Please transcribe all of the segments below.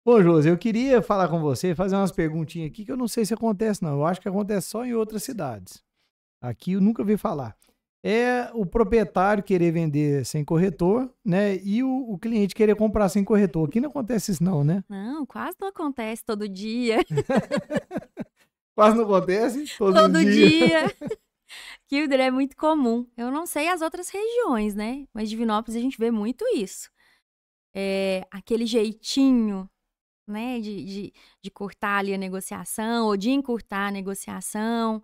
Bom, Josi, eu queria falar com você, fazer umas perguntinhas aqui que eu não sei se acontece, não. Eu acho que acontece só em outras cidades. Aqui eu nunca vi falar. É o proprietário querer vender sem corretor, né? E o cliente querer comprar sem corretor. Aqui não acontece isso, não, né? Não, quase não acontece todo dia. Quase não acontece todos os Todo dias. dia. Kildare é muito comum. Eu não sei as outras regiões, né? Mas Divinópolis a gente vê muito isso. É aquele jeitinho, né? De cortar ali a negociação ou de encurtar a negociação.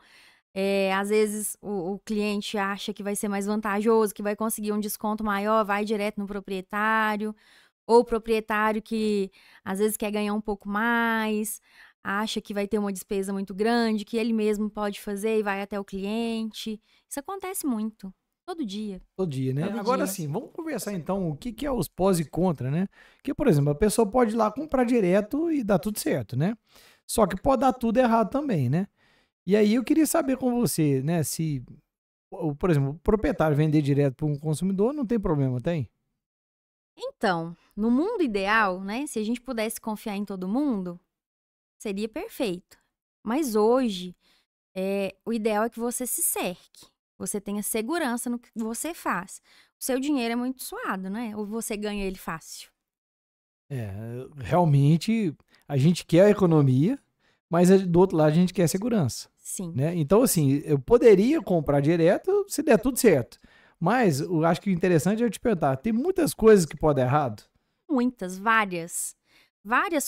Às vezes o cliente acha que vai ser mais vantajoso, que vai conseguir um desconto maior, vai direto no proprietário. Ou o proprietário que às vezes quer ganhar um pouco mais, acha que vai ter uma despesa muito grande, que ele mesmo pode fazer e vai até o cliente. Isso acontece muito, todo dia, Todo dia, né? todo Agora dia. sim, vamos conversar então o que que é os pós e contra, né? Que, por exemplo, a pessoa pode ir lá comprar direto e dar tudo certo, né? Só que pode dar tudo errado também, né? E aí eu queria saber com você, né, se, por exemplo, o proprietário vender direto para um consumidor não tem problema, tem? Então, no mundo ideal, né, se a gente pudesse confiar em todo mundo, seria perfeito. Mas hoje, o ideal é que você se cerque, você tenha segurança no que você faz. O seu dinheiro é muito suado, né? Ou você ganha ele fácil. É, realmente a gente quer a economia, mas do outro lado a gente quer segurança, Sim. né? Então, assim, eu poderia comprar direto se der tudo certo. Mas eu acho que o interessante é eu te perguntar, tem muitas coisas que podem dar errado? Muitas, várias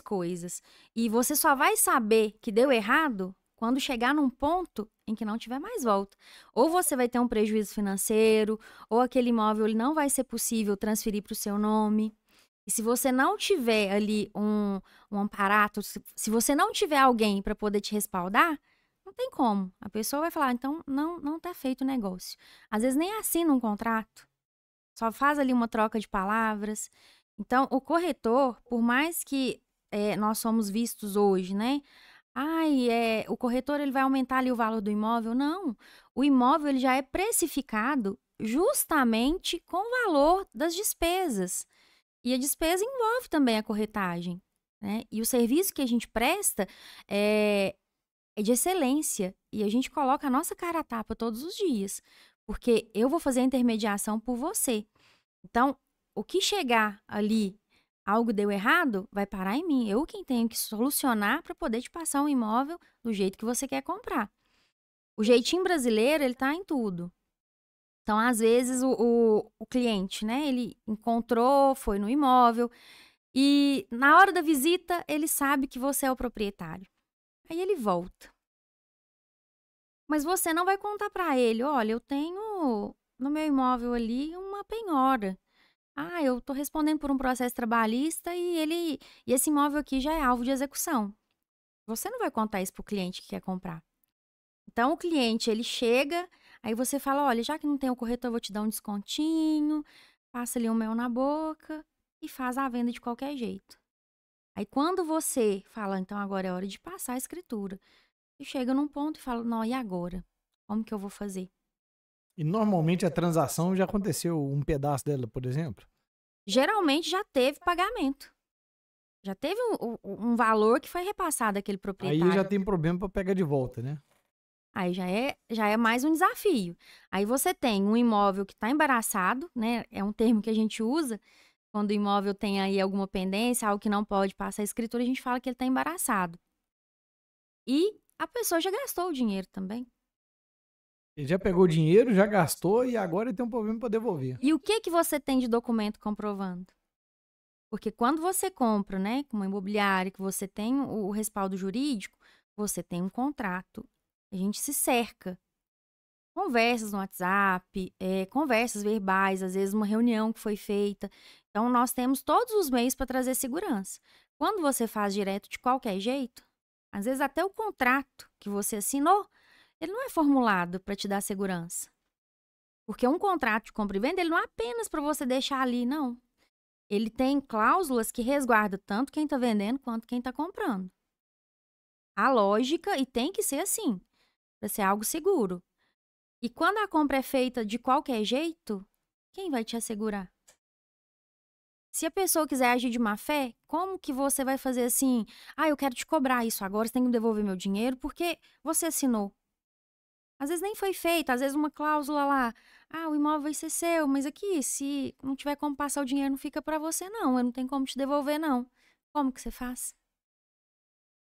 coisas. E você só vai saber que deu errado quando chegar num ponto em que não tiver mais volta. Ou você vai ter um prejuízo financeiro, ou aquele imóvel ele não vai ser possível transferir para o seu nome. E se você não tiver ali um amparato, se você não tiver alguém para poder te respaldar, não tem como. A pessoa vai falar, então não tá feito o negócio. Às vezes nem assina um contrato, só faz ali uma troca de palavras. Então, o corretor, por mais que nós somos vistos hoje, né? Ai, o corretor ele vai aumentar ali o valor do imóvel. Não, o imóvel ele já é precificado justamente com o valor das despesas. E a despesa envolve também a corretagem, né? E o serviço que a gente presta é de excelência. E a gente coloca a nossa cara a tapa todos os dias. Porque eu vou fazer a intermediação por você. Então, o que chegar ali, algo deu errado, vai parar em mim. Eu quem tenho que solucionar para poder te passar um imóvel do jeito que você quer comprar. O jeitinho brasileiro, ele tá em tudo. Então, às vezes, o cliente, né, ele encontrou, foi no imóvel e na hora da visita, ele sabe que você é o proprietário. Aí ele volta. Mas você não vai contar para ele, olha, eu tenho no meu imóvel ali uma penhora. Ah, eu estou respondendo por um processo trabalhista e esse imóvel aqui já é alvo de execução. Você não vai contar isso para o cliente que quer comprar. Então, o cliente, ele chega, aí você fala, olha, já que não tem o corretor, eu vou te dar um descontinho, passa ali um mel na boca e faz a venda de qualquer jeito. Aí, quando você fala, então agora é hora de passar a escritura, e chega num ponto e fala, não, e agora? Como que eu vou fazer? E normalmente a transação já aconteceu um pedaço dela, por exemplo? Geralmente já teve pagamento. Já teve um valor que foi repassado àquele Aí já proprietário. tem problema para pegar de volta, né? Aí já é mais um desafio. Aí você tem um imóvel que está embaraçado, né? É um termo que a gente usa quando o imóvel tem aí alguma pendência, algo que não pode passar a escritura, a gente fala que ele está embaraçado. E a pessoa já gastou o dinheiro também. Ele já pegou o dinheiro, já gastou e agora ele tem um problema para devolver. E o que que você tem de documento comprovando? Porque quando você compra, né, com uma imobiliária, que você tem o respaldo jurídico, você tem um contrato. A gente se cerca. Conversas no WhatsApp, conversas verbais, às vezes uma reunião que foi feita. Então, nós temos todos os meios para trazer segurança. Quando você faz direto de qualquer jeito, às vezes até o contrato que você assinou, ele não é formulado para te dar segurança. Porque um contrato de compra e venda, ele não é apenas para você deixar ali, não. Ele tem cláusulas que resguardam tanto quem está vendendo quanto quem está comprando. A lógica, e tem que ser assim, para ser algo seguro. E quando a compra é feita de qualquer jeito, quem vai te assegurar? Se a pessoa quiser agir de má fé, como que você vai fazer assim? Ah, eu quero te cobrar isso agora, você tem que me devolver meu dinheiro porque você assinou. Às vezes nem foi feito, às vezes uma cláusula lá. Ah, o imóvel vai ser seu, mas aqui, se não tiver como passar o dinheiro, não fica pra você, não. Eu não tenho como te devolver, não. Como que você faz?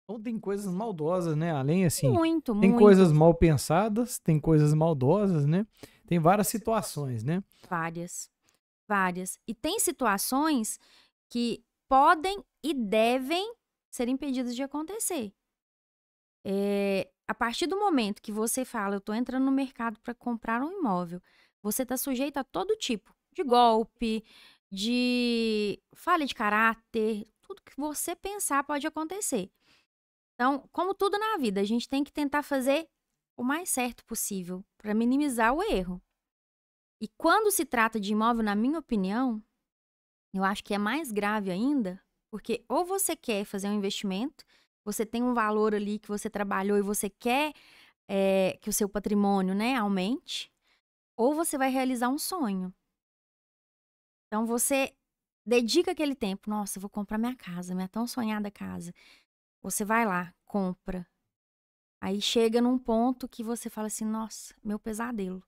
Então tem coisas maldosas, né? Além assim, Muito, tem coisas muito. mal pensadas, tem coisas maldosas, né? Tem várias situações, né? Várias, várias. E tem situações que podem e devem ser impedidas de acontecer. A partir do momento que você fala, eu estou entrando no mercado para comprar um imóvel, você está sujeito a todo tipo de golpe, de falha de caráter, tudo que você pensar pode acontecer. Então, como tudo na vida, a gente tem que tentar fazer o mais certo possível para minimizar o erro. E quando se trata de imóvel, na minha opinião, eu acho que é mais grave ainda, porque ou você quer fazer um investimento, você tem um valor ali que você trabalhou e você quer que o seu patrimônio, né, aumente, ou você vai realizar um sonho. Então você dedica aquele tempo, nossa, eu vou comprar minha casa, minha tão sonhada casa. Você vai lá, compra. Aí chega num ponto que você fala assim, nossa, meu pesadelo.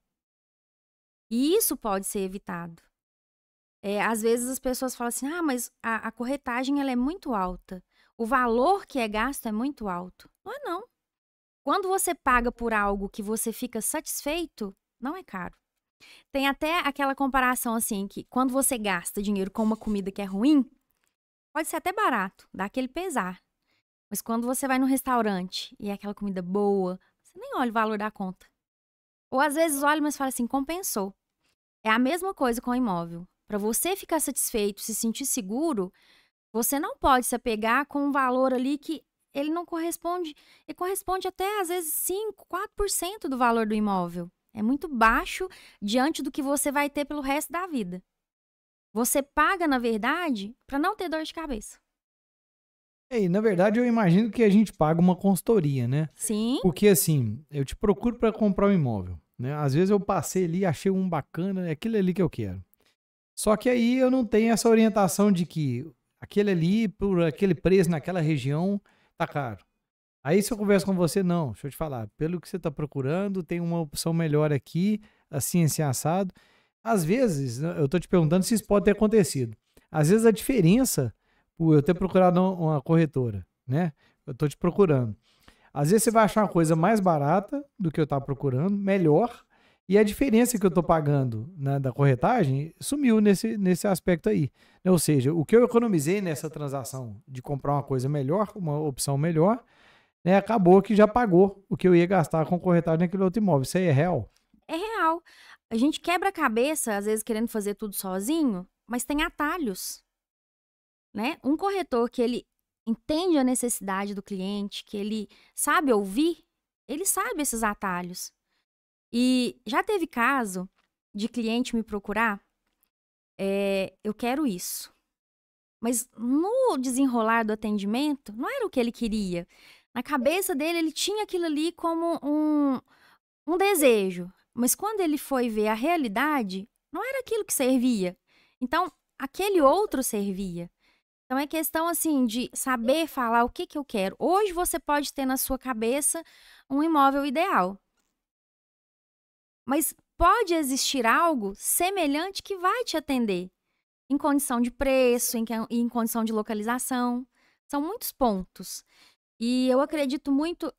E isso pode ser evitado. Às vezes as pessoas falam assim, ah, mas a corretagem ela é muito alta. O valor que é gasto é muito alto. Não é não. Quando você paga por algo que você fica satisfeito, não é caro. Tem até aquela comparação assim, que quando você gasta dinheiro com uma comida que é ruim, pode ser até barato, dá aquele pesar. Mas quando você vai num restaurante e é aquela comida boa, você nem olha o valor da conta. Ou às vezes olha, mas fala assim, compensou. É a mesma coisa com o imóvel. Para você ficar satisfeito, se sentir seguro, você não pode se apegar com um valor ali que ele não corresponde. Ele corresponde até, às vezes, 5, 4% do valor do imóvel. É muito baixo diante do que você vai ter pelo resto da vida. Você paga, na verdade, para não ter dor de cabeça. E na verdade eu imagino que a gente paga uma consultoria, né? Sim, Porque assim, eu te procuro para comprar um imóvel, né? Às vezes eu passei ali, achei um bacana, é aquele ali que eu quero. Só que aí eu não tenho essa orientação de que aquele ali, por aquele preço naquela região, tá caro. Aí se eu converso com você, não, deixa eu te falar, pelo que você está procurando, tem uma opção melhor aqui, assim assado. Às vezes, né, eu tô te perguntando se isso pode ter acontecido. Às vezes a diferença, por eu ter procurado uma corretora, né? Eu tô te procurando. Às vezes você vai achar uma coisa mais barata do que eu estava procurando, melhor, e a diferença que eu estou pagando, né, da corretagem sumiu nesse aspecto aí. Ou seja, o que eu economizei nessa transação de comprar uma coisa melhor, uma opção melhor, né, acabou que já pagou o que eu ia gastar com corretagem naquele outro imóvel. Isso aí é real? é real. A gente quebra a cabeça, às vezes, querendo fazer tudo sozinho, mas tem atalhos, né? Um corretor que ele entende a necessidade do cliente, que ele sabe ouvir, ele sabe esses atalhos. E já teve caso de cliente me procurar, eu quero isso. Mas no desenrolar do atendimento, não era o que ele queria. Na cabeça dele, ele tinha aquilo ali como um desejo. Mas quando ele foi ver a realidade, não era aquilo que servia. Então, aquele outro servia. Então, é questão, assim, de saber falar o que que eu quero. Hoje, você pode ter na sua cabeça um imóvel ideal. Mas pode existir algo semelhante que vai te atender. Em condição de preço, em condição de localização. São muitos pontos. E eu acredito muito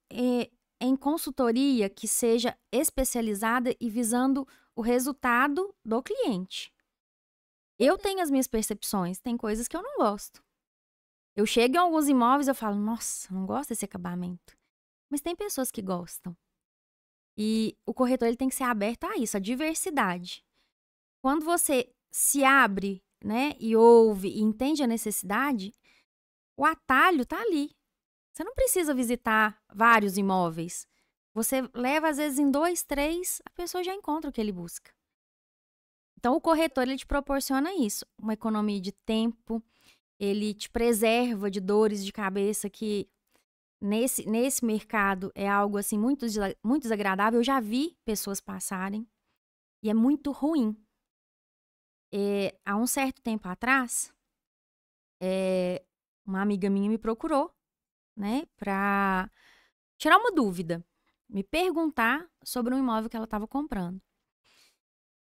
em consultoria que seja especializada e visando o resultado do cliente. Eu tenho as minhas percepções, tem coisas que eu não gosto. Eu chego em alguns imóveis e eu falo, nossa, não gosto desse acabamento. Mas tem pessoas que gostam. E o corretor ele tem que ser aberto a isso, a diversidade. Quando você se abre, né, e ouve e entende a necessidade, o atalho tá ali. Você não precisa visitar vários imóveis. Você leva, às vezes, em 2, 3, a pessoa já encontra o que ele busca. Então, o corretor, ele te proporciona isso. Uma economia de tempo, ele te preserva de dores de cabeça que, nesse mercado, é algo, assim, muito desagradável. Eu já vi pessoas passarem e é muito ruim. Há um certo tempo atrás, Uma amiga minha me procurou, né, pra tirar uma dúvida, me perguntar sobre um imóvel que ela estava comprando.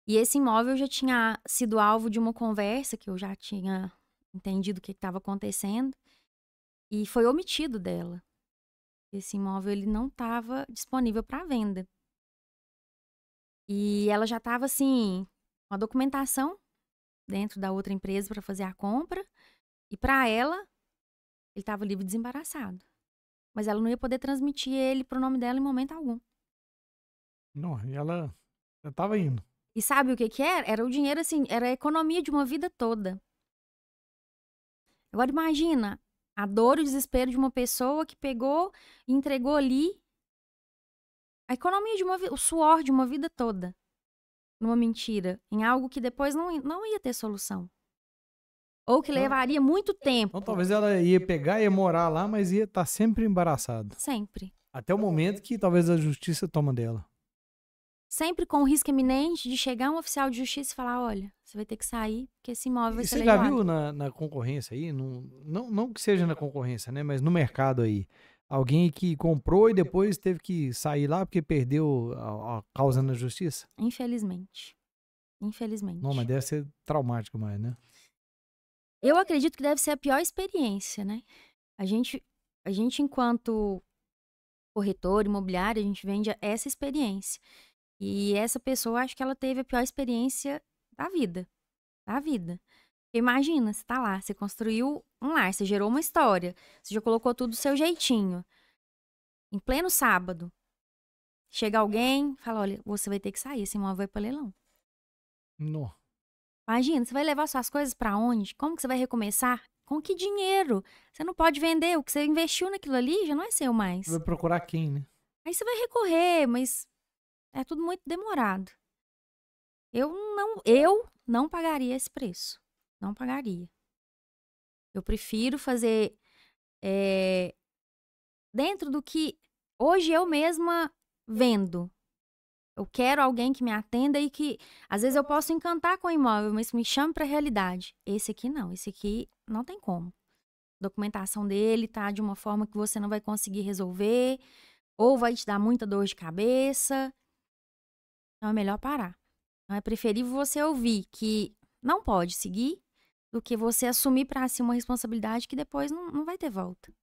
E esse imóvel já tinha sido alvo de uma conversa que eu já tinha entendido o que estava acontecendo e foi omitido dela. Esse imóvel ele não estava disponível para venda. E ela já estava assim, com a documentação dentro da outra empresa para fazer a compra e para ela ele estava livre e desembaraçado. Mas ela não ia poder transmitir ele pro nome dela em momento algum. Não, e ela já tava indo. E sabe o que que era? Era o dinheiro, assim, era a economia de uma vida toda. Agora imagina a dor e o desespero de uma pessoa que pegou e entregou ali a economia de o suor de uma vida toda numa mentira, em algo que depois não ia ter solução. Ou que levaria muito tempo. Então talvez ela ia pegar, ia morar lá, mas ia estar sempre embaraçada. Sempre. Até o momento que talvez a justiça toma dela. Sempre com o risco iminente de chegar um oficial de justiça e falar, olha, você vai ter que sair, porque esse imóvel vai E ser você já leiloado. viu na concorrência aí, não que seja na concorrência, né, mas no mercado aí, alguém que comprou e depois teve que sair lá porque perdeu a causa na justiça? Infelizmente. Infelizmente. Não, mas deve ser traumático mais, né? Eu acredito que deve ser a pior experiência, né? A gente enquanto corretor imobiliário, a gente vende essa experiência. E essa pessoa, acho que ela teve a pior experiência da vida. Da vida. Imagina, você tá lá, você construiu um lar, você gerou uma história, você já colocou tudo do seu jeitinho. Em pleno sábado, chega alguém, fala, olha, você vai ter que sair, esse imóvel vai para leilão. Não. Imagina, você vai levar suas coisas para onde? Como que você vai recomeçar? Com que dinheiro? Você não pode vender, o que você investiu naquilo ali já não é seu mais. Vai procurar quem, né? Aí você vai recorrer, mas é tudo muito demorado. Eu não pagaria esse preço. Não pagaria. Eu prefiro fazer dentro do que hoje eu mesma vendo. Eu quero alguém que me atenda e que, às vezes, eu posso encantar com o imóvel, mas me chame para a realidade. Esse aqui não tem como. A documentação dele tá de uma forma que você não vai conseguir resolver, ou vai te dar muita dor de cabeça. Então é melhor parar. Então é preferível você ouvir que não pode seguir do que você assumir para si uma responsabilidade que depois não vai ter volta.